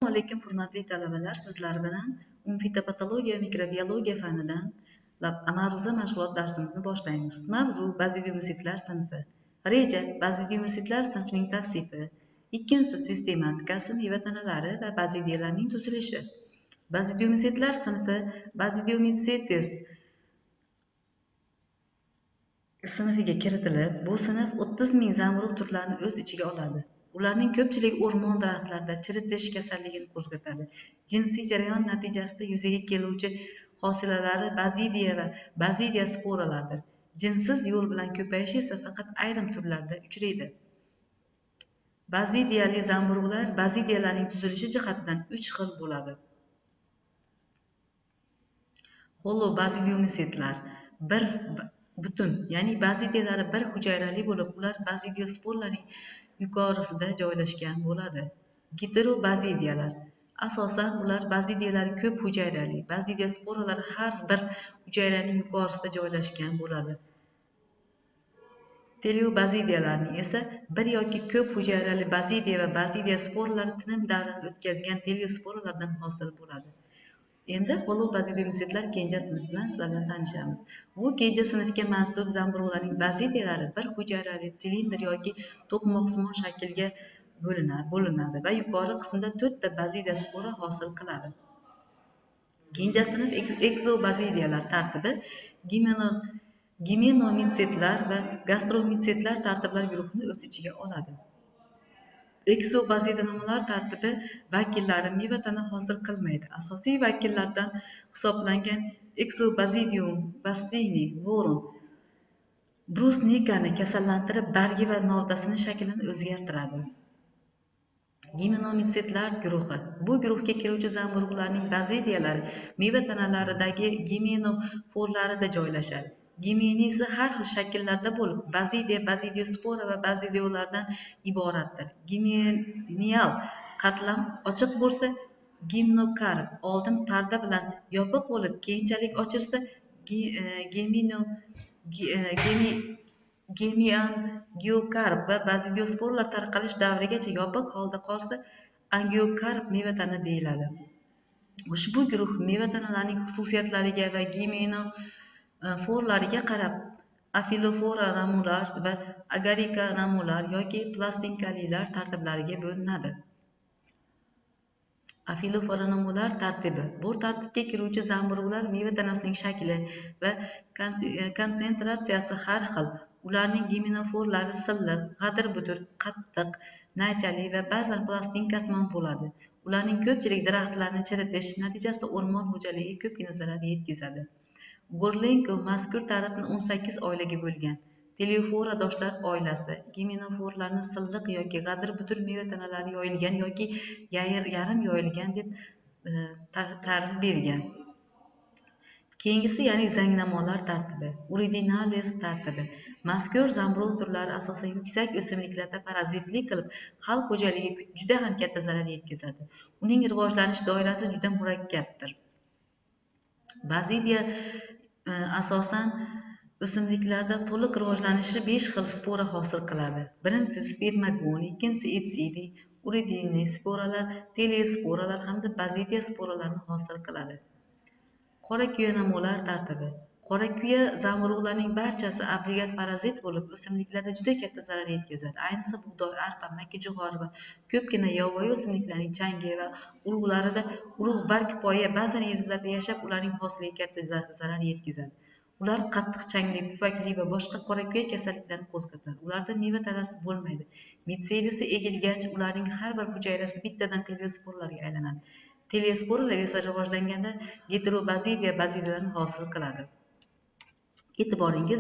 Assalomu alaykum hurmatli talabalar, sizlar bilan fitopatologiya va mikrobiologiya fanidan ma'ruza mashg'ulot darsimizni boshlaymiz. Mavzu bazidiomitsitlar sinfi. Reja bazidiomitsitlar sinfining tavsifi. Ikkinchisi sistematikasi, meva tanalari va bazidiyalarning tuzilishi. Bazidiomitsitlar sinfi Bazidiomycetes sinfiga kiritilib, bu sinf 30 000 zamburug' turlarini o'z ichiga oladi. Ularning ko'pchiligi o'rmon daraxtlarida chiritish kasalligini qo'zg'atadi. Jinsiy jarayon natijasida yuzaga keluvchi hosilalar bazidiya va bazidiya sporalardir. Jinsiz yo'l bilan ko'payishi esa faqat ayrim turlarda uchraydi. Bazidiyali zamburug'lar bazidiyalarning tuzilishi jihatidan 3 xil bo'ladi. Holobazidiomitsitlar bir butun, ya'ni bazidiyalari bir hujayrali bo'lib, ular bazidiosporlarning yuqorisida joylashgan bo'ladi. Heterobazidiyalar asosan ular bazidiyalari ko'p hujayrali, bazidiosporalari har bir hujayraning yuqorisida joylashgan bo'ladi. Teleobazidiyalarning esa bir yoki ko'p hujayrali bazidiya va bazidiosporlar tinim davrini o'tkazgan teleosporalardan hosil bo'ladi. Endi holobazidiomitsitlar kenja sinfi bilan sizlar bilan tanishamiz. Bu kenja sinfga mansub zamburug'larning bazidiyalari bir hujayrali silindr yoki to'qmoqsimon shaklga bo'linadi va yuqori qismda 4 ta bazidiya spora hosil qiladi. Kenja sinf ekzobazidiyalar tartibi gimenomitsitlar va gastromitsitlar tartiblar guruhini o'z ichiga oladi. Eksobazidiyanomalar tartibi vakillari meva tana hosil qilmaydi. Asosiy vakillardan hisoblangan Eksobazidium bassini, Voron, brusnikani kasallantirib, bargi va novdasining shaklini o'zgartiradi. Gimenomitsitlar guruhi. Bu guruhga kiruvchi zamburug'larning bazidiyalari meva tanalaridagi gimenoforlarida joylashadi. Gimenisi har xil shakllarda bo'lib, bazidiya, bazidiospora va bazidiolardan iboratdir. Gimenial qatlam ochiq bo'lsa, gimnokarp oldin parda bilan yopiq bo'lib, keyinchalik ochilsa, gemiokarp va bazidiosporlar tarqalish davrigacha yopiq holda qolsa, angiokarp meva tana deyiladi. Ushbu guruh meva tanalarining xususiyatlariga va gimenoforlariga qarab afilofora namular va agarika namular yoki plastinkalilar tartiblariga bo'linadi. Afilofora tartibi. Bu tartibga kiruvchi zamburug'lar meva tanasining shakli va konsentratsiyasi har xil. Ularning gimenoforlari silliq, g'adir-budir, qattiq, naychali va ba'zan plastinkasimon bo'ladi. Ularning ko'pchilik daraxtlarni chiritish natijasida o'rmon xo'jaligiga ko'pgina zarar yetkazadi. Gorlenko mazkur tartibni 18 oilaga bo'lgan. Teleoforadoshlar oilasi gimenoforlarni silliq yoki g'adir-budir meva tanalari yoyilgan yoki yarim yoyilgan deb ta'rif bergan. Keyingisi, ya'ni zangnamolar tartibi, Uridinales tartibi. Mazkur zamburug' turlari asosan yuksak o'simliklarda parazitlik qilib, xalq xo'jaligiga juda ham katta zarar yetkazadi. Uning rivojlanish doirasi juda murakkabdir. Bazidiya asosan o'simliklarda to'liq rivojlanishi 5 xil spora hosil qiladi. Birinchisi spermagoni, ikkinchisi etsidi, uridini sporalar, telesporalar hamda bazidiya sporalarini hosil qiladi. Qora kuya namolar tartibi. Qora kuya zamburug'larning barchasi obligat parazit bo'lib, o'simliklarda juda katta zarar yetkazadi. Ayniqsa bug'doy, arpa, makkajo'xori va ko'pgina yovvoyi o'simliklarning changi va urug'larida urug' barg poya ba'zan yerzlarda yashab, ularning hosiliga katta zarar yetkazadi. Ular qattiq changli, pufakli va boshqa qora kuya kasalliklarini qo'zg'atadi. Ularda meva tanasi bo'lmaydi. Mitselisi egilgach, ularning har bir hujayrasi bittadan teleosporlarga aylanadi. Teleosporalar esa rivojlanganda heterobazidiya bazidiyalarni hosil qiladi. E'tiboringiz